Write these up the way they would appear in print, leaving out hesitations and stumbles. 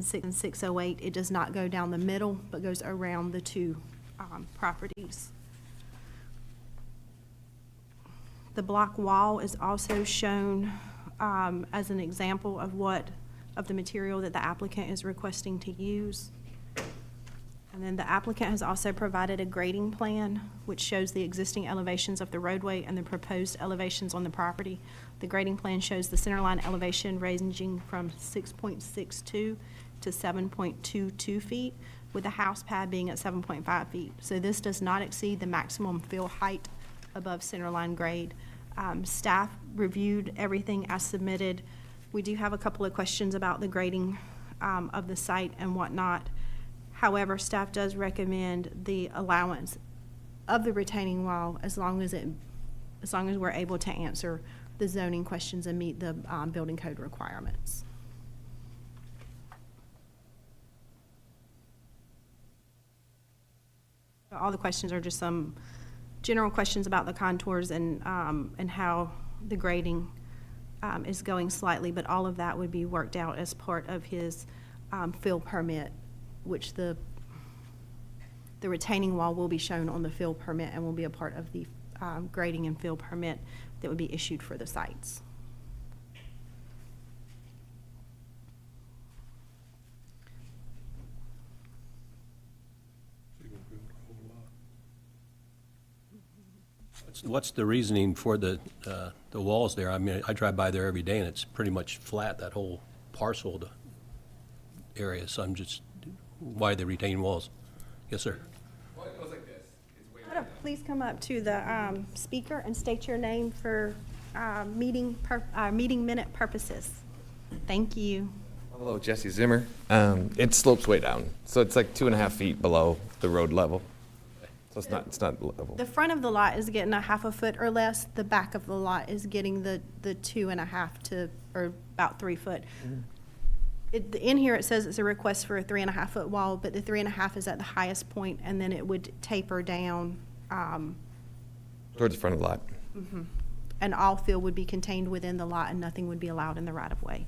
608, it does not go down the middle, but goes around the two properties. The block wall is also shown as an example of the material that the applicant is requesting to use. And then the applicant has also provided a grading plan, which shows the existing elevations of the roadway and the proposed elevations on the property. The grading plan shows the centerline elevation ranging from 6.62 to 7.22 feet, with the house pad being at 7.5 feet. So this does not exceed the maximum fill height above centerline grade. Staff reviewed everything as submitted. We do have a couple of questions about the grading of the site and whatnot. However, staff does recommend the allowance of the retaining wall as long as we're able to answer the zoning questions and meet the building code requirements. All the questions are just some general questions about the contours and how the grading is going slightly, but all of that would be worked out as part of his fill permit, which the retaining wall will be shown on the fill permit and will be a part of the grading and fill permit that would be issued for the sites. What's the reasoning for the walls there? I mean, I drive by there every day, and it's pretty much flat, that whole parcel, the area. So I'm just, why the retaining walls? Yes, sir. Well, it goes like this. It's way Please come up to the speaker and state your name for meeting minute purposes. Thank you. Hello, Jesse Zimmer. It slopes way down, so it's like 2.5 feet below the road level. So it's not level. The front of the lot is getting a 1/2 foot or less. The back of the lot is getting the 2.5 to, or about 3 foot. Mm-hmm. In here it says it's a request for a 3.5 foot wall, but the 3.5 is at the highest point, and then it would taper down. Towards the front of the lot. Mm-hmm. And all fill would be contained within the lot, and nothing would be allowed in the right of way.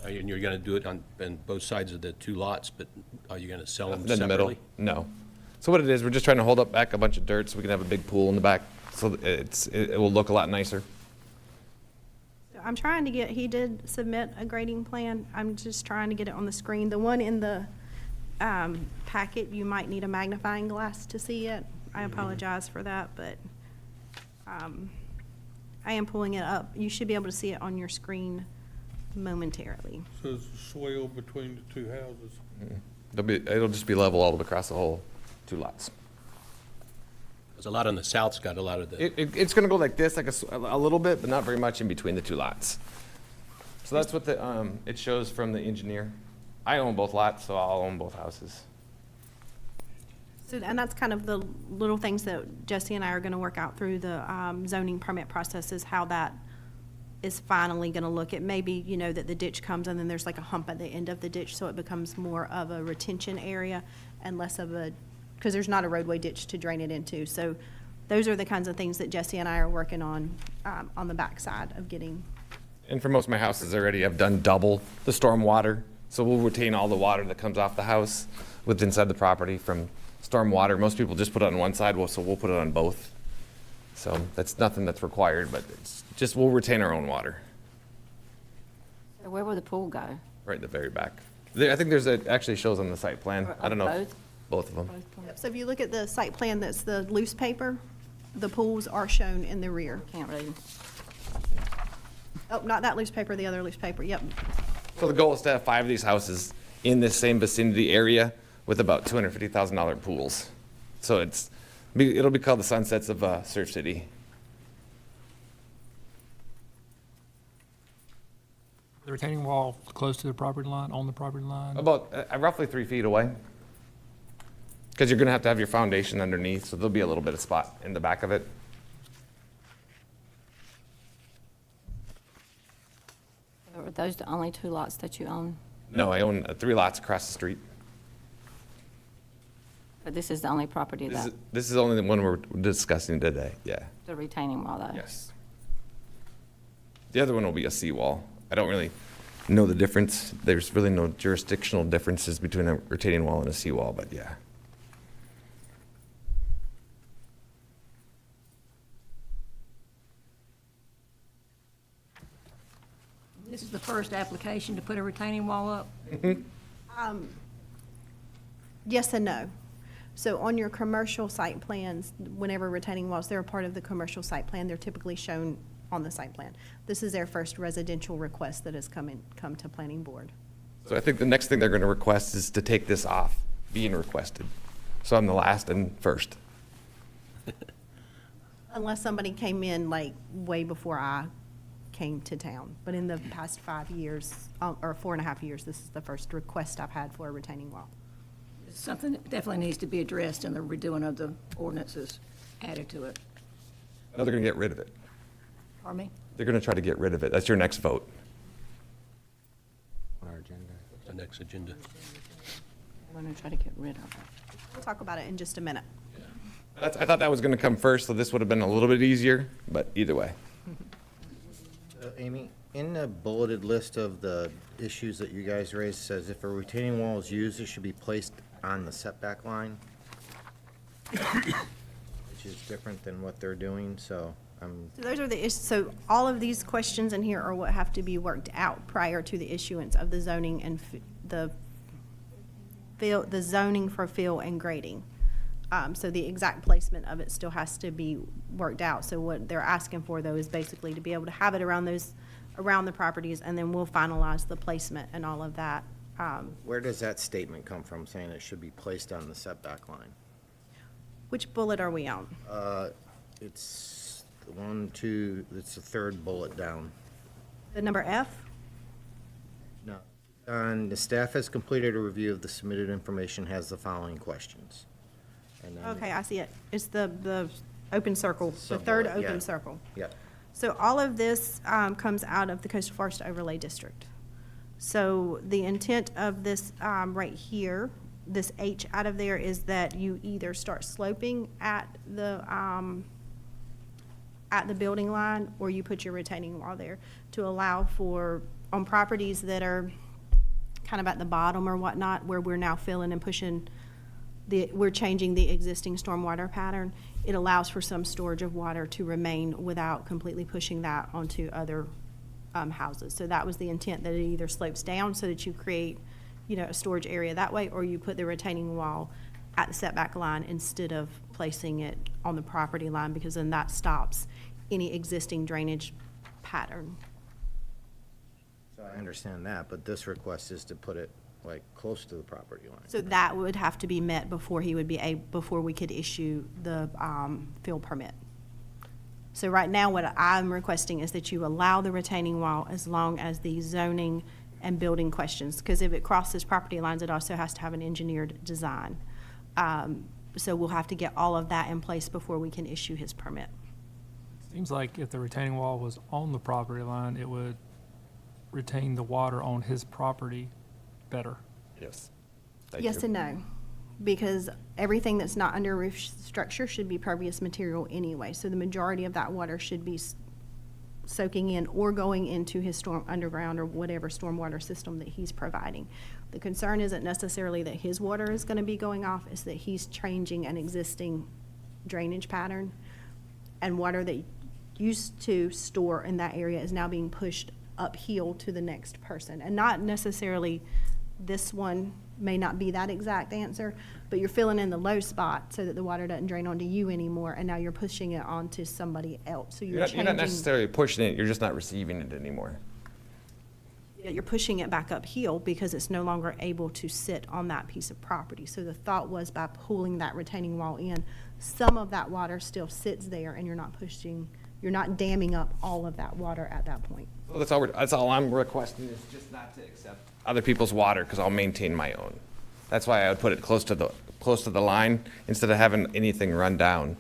And you're going to do it on both sides of the two lots, but are you going to sell them In the middle? separately? No. So what it is, we're just trying to hold up back a bunch of dirt so we can have a big pool in the back, so it will look a lot nicer. So I'm trying to get, he did submit a grading plan. I'm just trying to get it on the screen. The one in the packet, you might need a magnifying glass to see it. I apologize for that, but I am pulling it up. You should be able to see it on your screen momentarily. So it's a swale between the two houses. It'll just be level all the way across the whole 2 lots. There's a lot on the south's got a lot of the, It's going to go like this, like a little bit, but not very much in between the 2 lots. So that's what it shows from the engineer. I own both lots, so I'll own both houses. So, and that's kind of the little things that Jesse and I are going to work out through the zoning permit process, is how that is finally going to look. It may be, you know, that the ditch comes and then there's like a hump at the end of the ditch, so it becomes more of a retention area and less of a, because there's not a roadway ditch to drain it into. So those are the kinds of things that Jesse and I are working on the backside of getting. And for most of my houses already, I've done double the storm water. So we'll retain all the water that comes off the house with inside the property from storm water. Most people just put it on one side, so we'll put it on both. So that's nothing that's required, but it's just, we'll retain our own water. So where will the pool go? Right in the very back. I think actually shows on the site plan. I don't know. Both? Both of them. So if you look at the site plan, that's the loose paper, the pools are shown in the rear. Can't read. Oh, not that loose paper, the other loose paper, yep. So the goal is to have 5 of these houses in this same vicinity area with about $250,000 pools. So it'll be called the Sunsets of Surf City. The retaining wall close to the property line, on the property line? About roughly 3 feet away. Because you're going to have your foundation underneath, so there'll be a little bit of spot in the back of it. Are those the only 2 lots that you own? No, I own 3 lots across the street. But this is the only property that, This is only the one we're discussing today, yeah. the retaining wall though? Yes. The other one will be a seawall. I don't really know the difference. There's really no jurisdictional differences between a retaining wall and a seawall, but yeah. This is the first application to put a retaining wall up? Yes and no. So on your commercial site plans, whenever retaining walls, they're a part of the commercial site plan, they're typically shown on the site plan. This is their first residential request that has come to planning board. So I think the next thing they're gonna request is to take this off being requested. So I'm the last and first. Unless somebody came in like way before I came to town. But in the past 5 years, or 4.5 years, this is the first request I've had for a retaining wall. It's something that definitely needs to be addressed in the redoing of the ordinances added to it. No, they're gonna get rid of it. Pardon me? They're gonna try to get rid of it. That's your next vote. The next agenda. We're gonna try to get rid of it. We'll talk about it in just a minute. I thought that was gonna come first, so this would have been a little bit easier, but either way. Amy, in the bulleted list of the issues that you guys raised, says if a retaining wall is used, it should be placed on the setback line, which is different than what they're doing, so So those are the issues. So all of these questions in here are what have to be worked out prior to the issuance of the zoning and the zoning for fill and grading. So the exact placement of it still has to be worked out. So what they're asking for, though, is basically to be able to have it around the properties, and then we'll finalize the placement and all of that. where does that statement come from, saying it should be placed on the setback line? Which bullet are we on? It's it's the third bullet down. The number F? No. And the staff has completed a review of the submitted information, has the following questions. And then- Okay, I see it. It's the open circle, the third Sub-bullet, yeah. open circle. Yep. So all of this comes out of the Coastal Forest Overlay District. So the intent of this right here, this H out of there, is that you either start sloping at the building line, or you put your retaining wall there to allow for, on properties that are kind of at the bottom or whatnot, where we're now filling and pushing we're changing the existing stormwater pattern, it allows for some storage of water to remain without completely pushing that onto other houses. So that was the intent, that it either slopes down so that you create, a storage area that way, or you put the retaining wall at the setback line instead of placing it on the property line, because then that stops any existing drainage pattern. So I understand that, but this request is to put it like close to the property line. So that would have to be met before he would be before we could issue the fill permit. So right now, what I'm requesting is that you allow the retaining wall as long as the zoning and building questions, because if it crosses property lines, it also has to have an engineered design. So we'll have to get all of that in place before we can issue his permit. Seems like if the retaining wall was on the property line, it would retain the water on his property better. Yes. Thank Yes you. and no, because everything that's not under roof structure should be pervious material anyway. So the majority of that water should be soaking in or going into his underground or whatever stormwater system that he's providing. The concern isn't necessarily that his water is going to be going off, it's that he's changing an existing drainage pattern, and water that used to store in that area is now being pushed uphill to the next person. And not necessarily, this one may not be that exact answer, but you're filling in the low spot so that the water doesn't drain onto you anymore, and now you're pushing it onto somebody else. So You're not changing, necessarily pushing it, you're just not receiving it anymore. you're pushing it back uphill because it's no longer able to sit on that piece of property. So the thought was, by pulling that retaining wall in, some of that water still sits there, and you're not damming up all of that water at that point. Well, that's all I'm requesting, is just not to accept other people's water, because I'll maintain my own. That's why I would put it close to the line, instead of having anything run down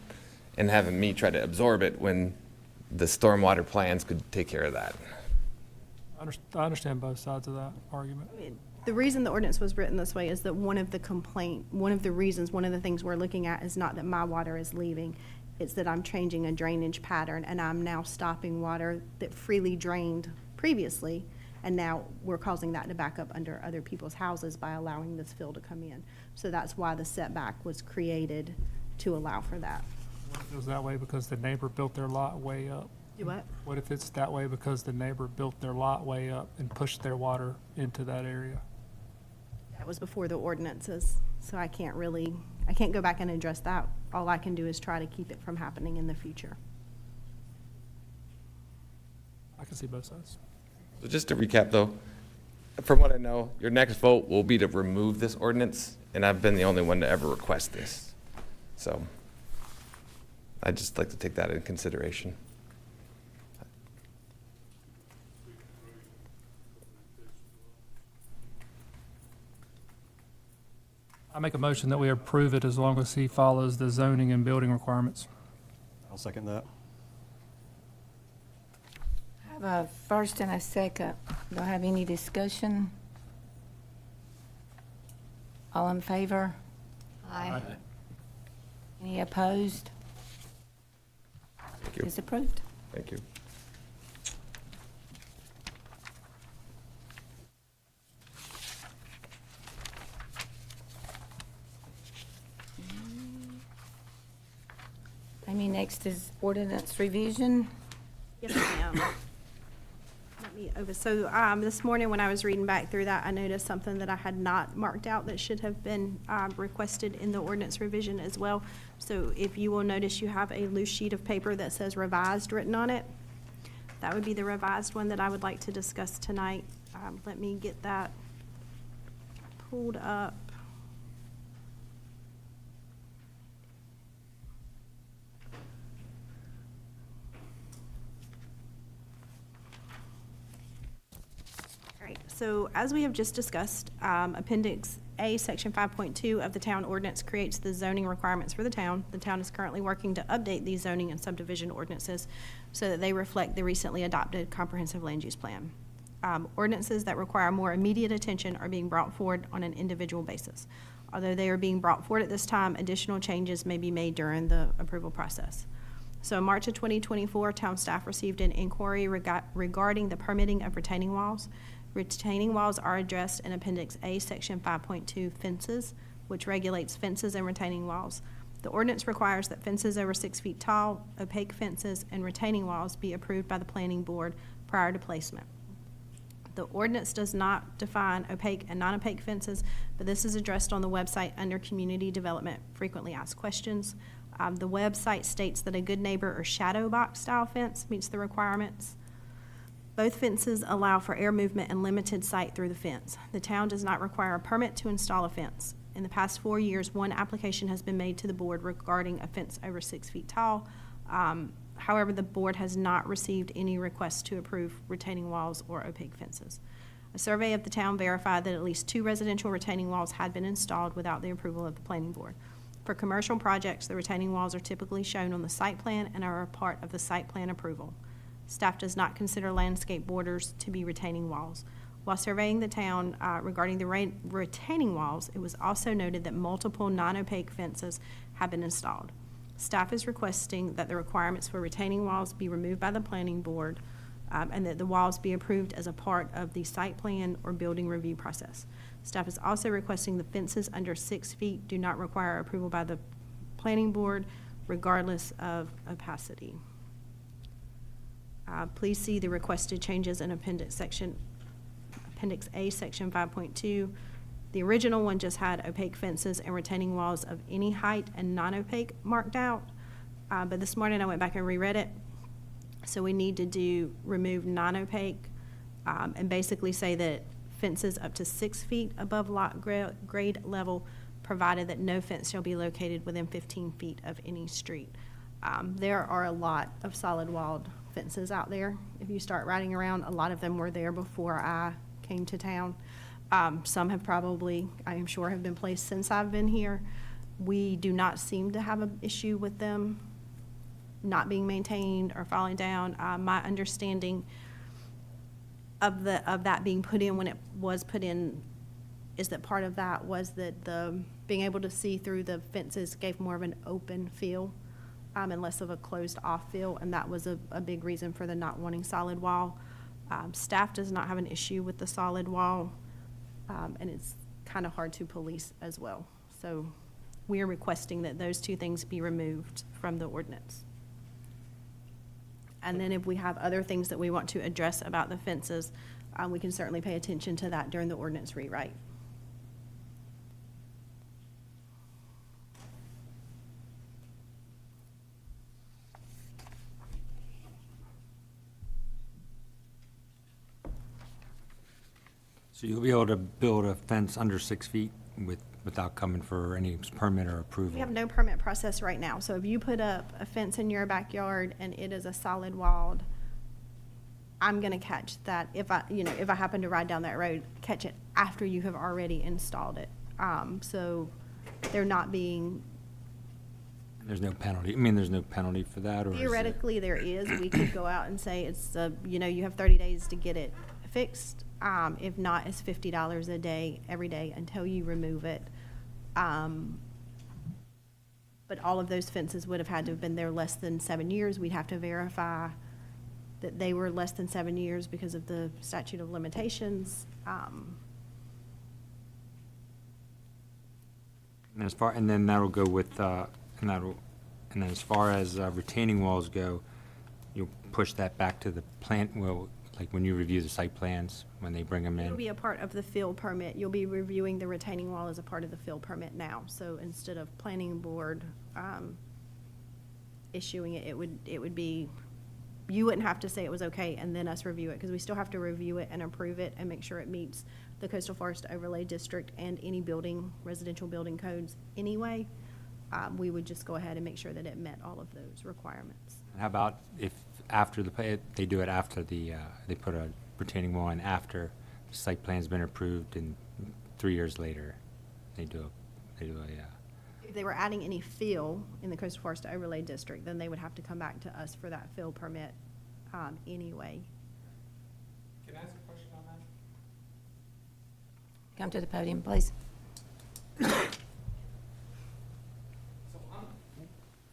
and having me try to absorb it when the stormwater plans could take care of that. I understand both sides of that argument. The reason the ordinance was written this way is that one of the things we're looking at is not that my water is leaving, it's that I'm changing a drainage pattern, and I'm now stopping water that freely drained previously And now we're causing that to back up under other people's houses by allowing this fill to come in. So that's why the setback was created, to allow for that. What if it was that way because the neighbor built their lot way up? Do what? What if it's that way because the neighbor built their lot way up and pushed their water into that area? That was before the ordinances, so I can't go back and address that. All I can do is try to keep it from happening in the future. I can see both sides. So just to recap though, from what I know, your next vote will be to remove this ordinance, and I've been the only one to ever request this. So I'd just like to take that into consideration. I make a motion that we approve it as long as he follows the zoning and building requirements. I'll second that. I have a first and a second. Do I have any discussion? All in favor? Aye. Any opposed? Thank you. It's approved. Thank you. Amy, next is ordinance revision. Yes, ma'am. So this morning, when I was reading back through that, I noticed something that I had not marked out that should have been requested in the ordinance revision as well. So if you will notice, you have a loose sheet of paper that says revised written on it. That would be the revised one that I would like to discuss tonight. Let me get that pulled up. All right, so as we have just discussed, Appendix A, Section 5.2 of the town ordinance creates the zoning requirements for the town. The town is currently working to update these zoning and subdivision ordinances so that they reflect the recently adopted comprehensive land use plan. Ordinances that require more immediate attention are being brought forward on an individual basis. Although they are being brought forward at this time, additional changes may be made during the approval process. So in March of 2024, town staff received an inquiry regarding the permitting of retaining walls. Retaining walls are addressed in Appendix A, Section 5.2, fences, which regulates fences and retaining walls. The ordinance requires that fences over 6 feet tall, opaque fences, and retaining walls be approved by the planning board prior to placement. The ordinance does not define opaque and non-opaque fences, but this is addressed on the website under Community Development Frequently Asked Questions. The website states that a good neighbor or shadow box style fence meets the requirements. Both fences allow for air movement and limited sight through the fence. The town does not require a permit to install a fence. In the past 4 years, one application has been made to the board regarding a fence over 6 feet tall. However, the board has not received any requests to approve retaining walls or opaque fences. A survey of the town verified that at least 2 residential retaining walls had been installed without the approval of the planning board. For commercial projects, the retaining walls are typically shown on the site plan and are a part of the site plan approval. Staff does not consider landscape borders to be retaining walls. While surveying the town regarding the retaining walls, it was also noted that multiple non-opaque fences have been installed. Staff is requesting that the requirements for retaining walls be removed by the planning board and that the walls be approved as a part of the site plan or building review process. Staff is also requesting the fences under 6 feet do not require approval by the planning board regardless of opacity. Please see the requested changes in Appendix A, Section 5.2. The original one just had opaque fences and retaining walls of any height and non-opaque marked out. But this morning I went back and reread it. So we need to remove non-opaque and basically say that fences up to 6 feet above lot grade level, provided that no fence shall be located within 15 feet of any street. There are a lot of solid walled fences out there. If you start riding around, a lot of them were there before I came to town. Some have probably, I am sure, have been placed since I've been here. We do not seem to have an issue with them not being maintained or falling down. My understanding of that being put in when it was put in is that part of that was that the being able to see through the fences gave more of an open feel and less of a closed off feel, and that was a big reason for the not wanting solid wall. Staff does not have an issue with the solid wall, and it's kind of hard to police as well. So we are requesting that those two things be removed from the ordinance. And then if we have other things that we want to address about the fences, we can certainly pay attention to that during the ordinance rewrite. So you'll be able to build a fence under 6 feet without coming for any permit or approval? We have no permit process right now, so if you put up a fence in your backyard and it is a solid walled, I'm gonna catch that if I happen to ride down that road, catch it after you have already installed it. So they're not being, There's no penalty, I mean, there's no penalty for that, or is it- theoretically, there is. We could go out and say it's, you have 30 days to get it fixed. If not, it's $50 a day, every day, until you remove it. But all of those fences would have had to have been there less than 7 years. We'd have to verify that they were less than 7 years because of the statute of limitations. And then that'll go with, and then as far as retaining walls go, you'll push that back to the plant, well, like when you review the site plans, when they bring them It'll in? be a part of the field permit. You'll be reviewing the retaining wall as a part of the field permit now. So instead of planning board issuing it, it would be, you wouldn't have to say it was okay and then us review it, because we still have to review it and approve it and make sure it meets the Coastal Forest Overlay District and any residential building codes anyway. We would just go ahead and make sure that it met all of those requirements. How about if after they do it after they put a retaining wall in after the site plan's been approved, and 3 years later, they do a If they were adding any fill in the Coastal Forest Overlay District, then they would have to come back to us for that fill permit anyway. Can I ask a question on that? Come to the podium, please.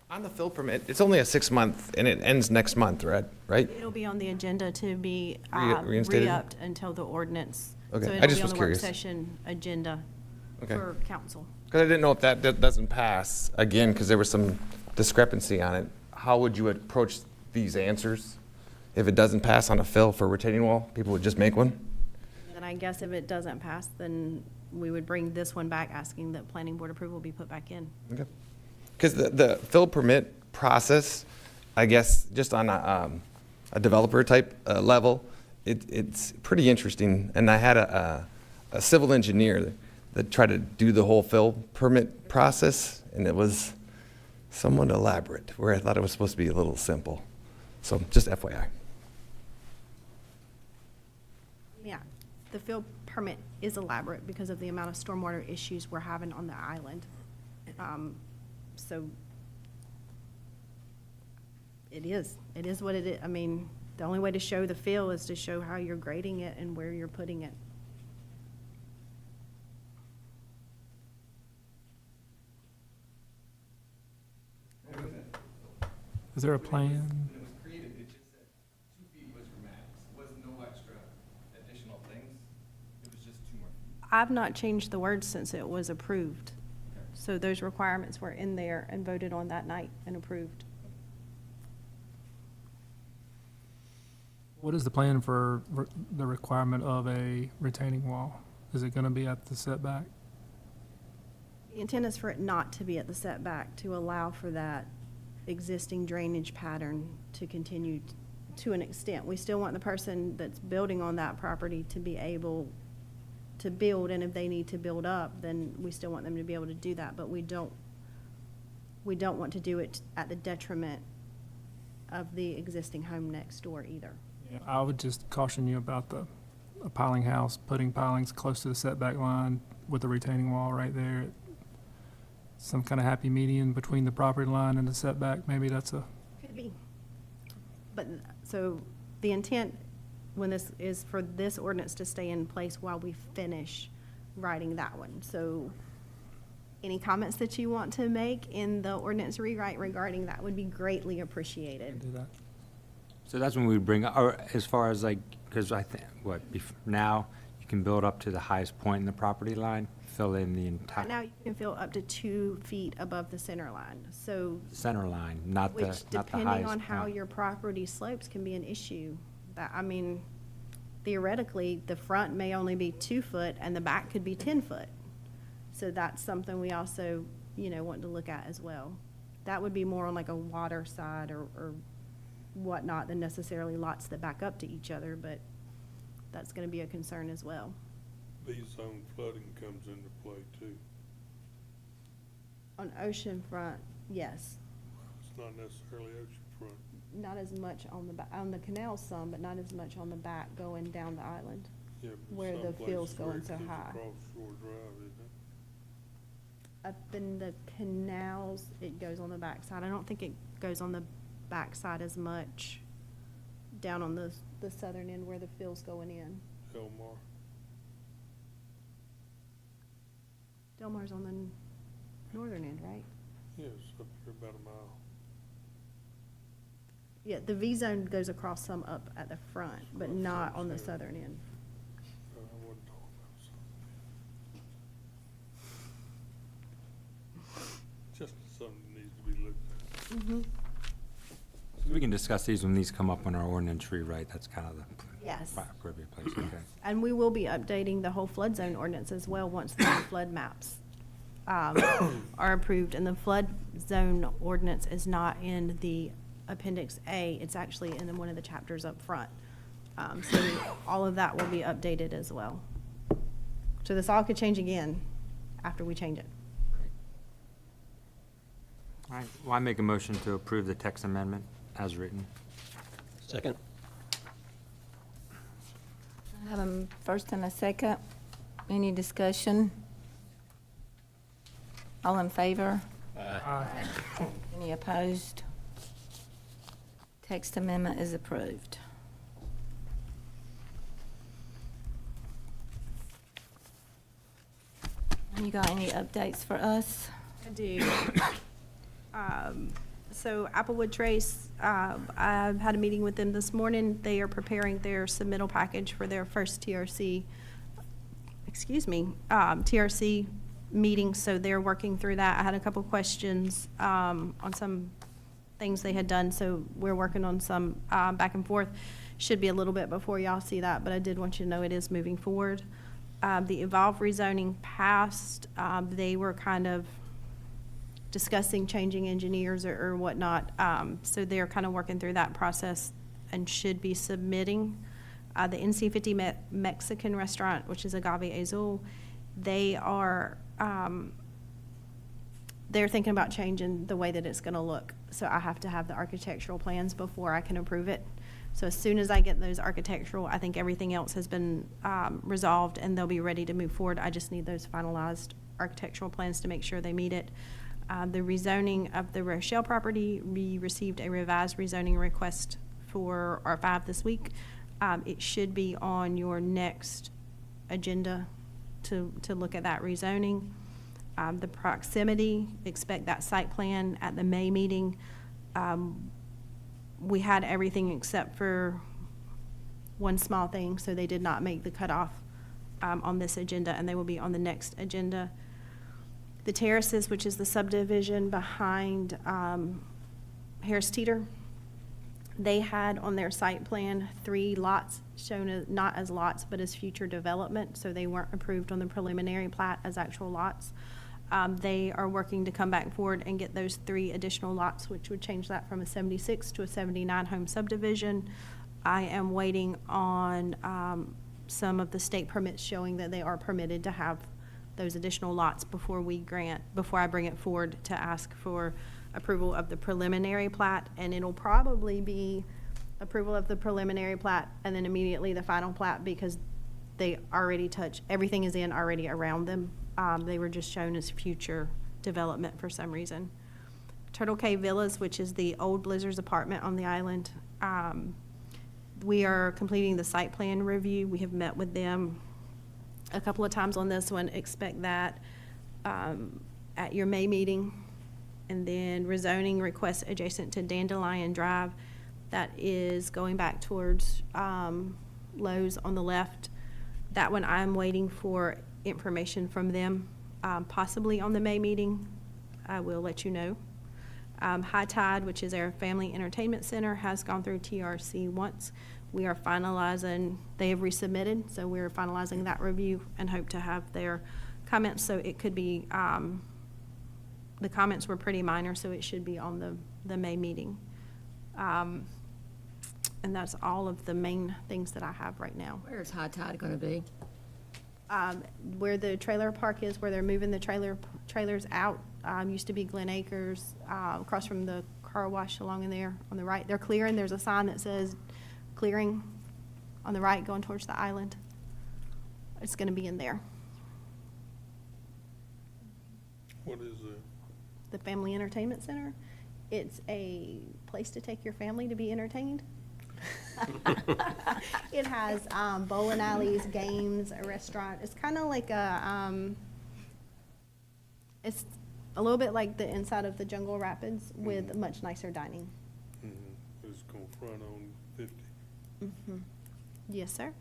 On the fill permit, it's only a 6-month, and it ends next month, right? It'll be on the agenda to be Reinstated? re-upped until the ordinance. Okay, So I it'll just be on was the work curious. session agenda Okay. for council. Because I didn't know if that doesn't pass, again, because there was some discrepancy on it. How would you approach these answers? If it doesn't pass on a fill for retaining wall, people would just make one? Then I guess if it doesn't pass, then we would bring this one back, asking that planning board approval be put back in. Okay. Because the fill permit process, I guess, just on a developer type level, it's pretty interesting. And I had a civil engineer that tried to do the whole fill permit process, and it was somewhat elaborate, where I thought it was supposed to be a little simple. So just FYI. Yeah, the field permit is elaborate because of the amount of stormwater issues we're having on the island. So it is what it is. I mean, the only way to show the fill is to show how you're grading it and where you're putting it. Is there a plan? When it was created, it just said 2 feet was your max. It was no extra additional things. It was just 2 more feet. I've not changed the words since it was approved. So those requirements were in there and voted on that night and approved. What is the plan for the requirement of a retaining wall? Is it going to be at the setback? The intent is for it not to be at the setback, to allow for that existing drainage pattern to continue to an extent. We still want the person that's building on that property to be able to build, and if they need to build up, then we still want them to be able to do that, but we don't want to do it at the detriment of the existing home next door either. Yeah, I would just caution you about a piling house, putting pilings close to the setback line with a retaining wall right there. Some kind of happy median between the property line and the setback, maybe that's a, Could be. But, so, the intent, when this is for this ordinance to stay in place while we finish writing that one. So, any comments that you want to make in the ordinance rewrite regarding that would be greatly appreciated. do that. So that's when we bring, or as far as like because I think, now you can build up to the highest point in the property line, fill in the Right now, entire you can fill up to 2 feet above the center line, so, center line, not the, which not the depending highest on how point. your property slopes can be an issue. That, I mean, theoretically, the front may only be 2 foot and the back could be 10 foot. So that's something we also, want to look at as well. That would be more on like a water side or whatnot than necessarily lots that back up to each other, but that's gonna be a concern as well. B-zone flooding comes into play too. On oceanfront, yes, It's not necessarily oceanfront. not as much on the on the canal some, but not as much on the back going down the island. Yeah, but Where some the places field's where going it so goes high. Across Shore Drive, isn't it? Up in the canals, it goes on the backside. I don't think it goes on the backside as much down on the southern end where the field's going in. Elmar. Delmar's on the northern end, right? Yes, up here about a mile. Yeah, the V zone goes across some up at the front, but That's what not I'm on the saying. southern end. I wasn't talking about something. Just something that needs to be looked at. We can discuss these when these come up on our ordinance rewrite, that's kind of the Yes. appropriate place, okay. And we will be updating the whole flood zone ordinance as well once the new flood maps are approved. And the flood zone ordinance is not in the Appendix A, it's actually in one of the chapters up front. So all of that will be updated as well. So this all could change again after we change it. All right, well, I make a motion to approve the text amendment as written. Second? I have a first and a second. Any discussion? All in favor? Any opposed? Text amendment is approved. You got any updates for us? I do. So Applewood Trace, I've had a meeting with them this morning. They are preparing their submittal package for their first TRC meeting, so they're working through that. I had a couple questions on some things they had done, so we're working on some back and forth. Should be a little bit before y'all see that, but I did want you to know it is moving forward. The Evolve rezoning passed. They were kind of discussing changing engineers or whatnot. So they're kind of working through that process and should be submitting. The NC50 Mexican restaurant, which is Agave Azul, they are, they're thinking about changing the way that it's going to look. So I have to have the architectural plans before I can approve it. So as soon as I get those architectural, I think everything else has been resolved and they'll be ready to move forward. I just need those finalized architectural plans to make sure they meet it. The rezoning of the Rochelle property, we received a revised rezoning request for R5 this week. It should be on your next agenda to look at that rezoning. The proximity, expect that site plan at the May meeting. We had everything except for one small thing, so they did not make the cutoff on this agenda, and they will be on the next agenda. The Terraces, which is the subdivision behind Harris Teeter, they had on their site plan 3 lots shown as, not as lots, but as future development, so they weren't approved on the preliminary plat as actual lots. They are working to come back forward and get those 3 additional lots, which would change that from a 76 to a 79 home subdivision. I am waiting on some of the state permits showing that they are permitted to have those additional lots before I bring it forward to ask for approval of the preliminary plat. And it'll probably be approval of the preliminary plat and then immediately the final plat, because they already everything is in already around them. They were just shown as future development for some reason. Turtle Cave Villas, which is the old Blizzard's apartment on the island. We are completing the site plan review. We have met with them a couple of times on this one. Expect that at your May meeting. And then rezoning request adjacent to Dandelion Drive. That is going back towards Lowe's on the left. That one, I'm waiting for information from them, possibly on the May meeting. I will let you know. High Tide, which is our family entertainment center, has gone through TRC once. We are finalizing, they have resubmitted, so we're finalizing that review and hope to have their comments. So it could be, the comments were pretty minor, so it should be on the May meeting. And that's all of the main things that I have right now. Where is High Tide gonna be? Where the trailer park is, where they're moving the trailers out, used to be Glen Acres, across from the car wash along in there on the right. They're clearing, there's a sign that says clearing on the right going towards the island. It's gonna be in there. What is it? The Family Entertainment Center. It's a place to take your family to be entertained. It has bowling alleys, games, a restaurant. It's kind of like it's a little bit like the inside of the Jungle Rapids with much nicer dining. It's gonna front on 50. Yes, sir.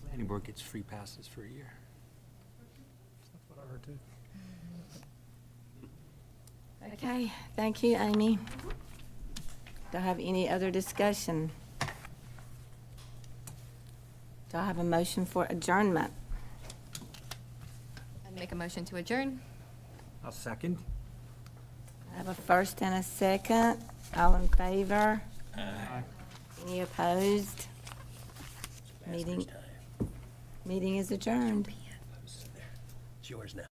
Planning board gets free passes for a year. That's what I heard too. Okay, thank you, Amy. Do I have any other discussion? Do I have a motion for adjournment? I'd make a motion to adjourn. I'll second. I have a first and a second. All in favor? Any opposed? Meeting is adjourned. It's yours now.